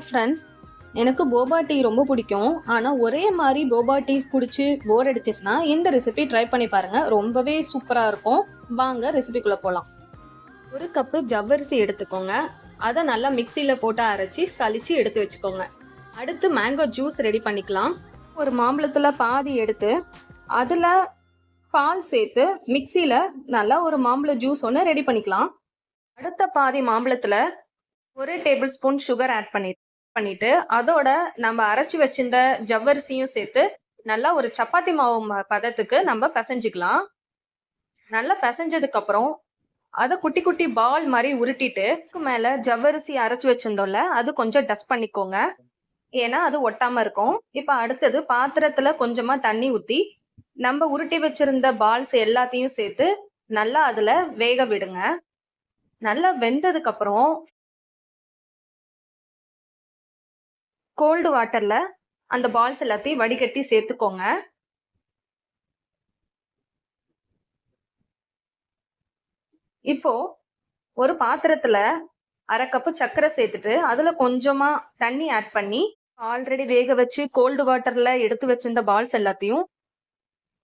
Friends, எனக்கு Boba tea ரொம்ப பிடிக்கும். ஆனால் ஒரே மாதிரி போபா டீ குடிச்சு போர் அடிச்சிச்சுன்னா இந்த ரெசிபி ட்ரை பண்ணி பாருங்கள். ரொம்பவே சூப்பராக இருக்கும். வாங்க ரெசிபிக்குள்ளே போகலாம். ஒரு கப்பு ஜவ்வரிசி எடுத்துக்கோங்க. அதை நல்லா மிக்சியில் போட்டு அரைச்சி சலிச்சு எடுத்து வச்சுக்கோங்க. அடுத்து மேங்கோ ஜூஸ் ரெடி பண்ணிக்கலாம். ஒரு மாம்பழத்தில் பாதி எடுத்து அதில் பால் சேர்த்து மிக்சியில் நல்லா ஒரு மாம்பழ ஜூஸ் ஒன்று ரெடி பண்ணிக்கலாம். அடுத்த பாதி மாம்பழத்தில் 1 டேபிள் ஸ்பூன் சுகர் ஆட் பண்ணிட்டு அதோட நம்ம அரைச்சி வச்சிருந்த ஜவ்வரிசியும் சேர்த்து நல்லா ஒரு சப்பாத்தி மாவு பதத்துக்கு நம்ம பிசைஞ்சிக்கலாம். நல்லா பிசைஞ்சதுக்கு அப்புறம் அதை குட்டி குட்டி பால் மாதிரி உருட்டிட்டு மேலே ஜவ்வரிசி அரைச்சி வச்சிருந்தோம்ல அது கொஞ்சம் டஸ்ட் பண்ணிக்கோங்க. ஏன்னா அது ஒட்டாம இருக்கும். இப்போ அடுத்தது பாத்திரத்துல கொஞ்சமா தண்ணி ஊற்றி நம்ம உருட்டி வச்சிருந்த பால்ஸ் எல்லாத்தையும் சேர்த்து நல்லா அதுல வேக விடுங்க. நல்லா வெந்ததுக்கு அப்புறம் கோல்டு வாட்டர்ல அந்த பால்ஸ் எல்லாத்தையும் வடிகட்டி சேர்த்துக்கோங்க. இப்போ ஒரு பாத்திரத்துல 1/2 கப்பு சர்க்கரை சேர்த்துட்டு அதுல கொஞ்சமா தண்ணி ஆட் பண்ணி ஆல்ரெடி வேக வச்சு கோல்டு வாட்டர்ல எடுத்து வச்சிருந்த பால்ஸ் எல்லாத்தையும்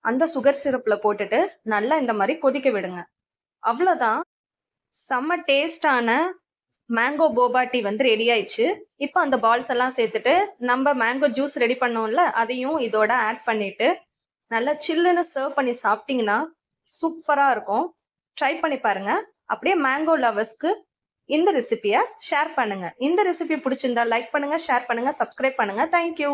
அந்த சுகர் சிரப்ல போட்டுட்டு நல்லா இந்த மாதிரி கொதிக்க விடுங்க. அவ்வளோதான், செம்ம டேஸ்டான மேங்கோ போபா டீ ரெடி ஆயிடுச்சு. இப்போ அந்த பால்ஸ் எல்லாம் சேர்த்துட்டு நம்ம மேங்கோ ஜூஸ் ரெடி பண்ணோம்ல அதையும் இதோட ஆட் பண்ணிட்டு நல்லா சில்லுன்னு சர்வ் பண்ணி சாப்பிட்டீங்கன்னா சூப்பராக இருக்கும். ட்ரை பண்ணி பாருங்க. அப்படியே மேங்கோ லவர்ஸ்க்கு இந்த ரெசிபியை ஷேர் பண்ணுங்க. இந்த ரெசிபி பிடிச்சிருந்தா லைக் பண்ணுங்க, ஷேர் பண்ணுங்க, சப்ஸ்கிரைப் பண்ணுங்க. தேங்க்யூ.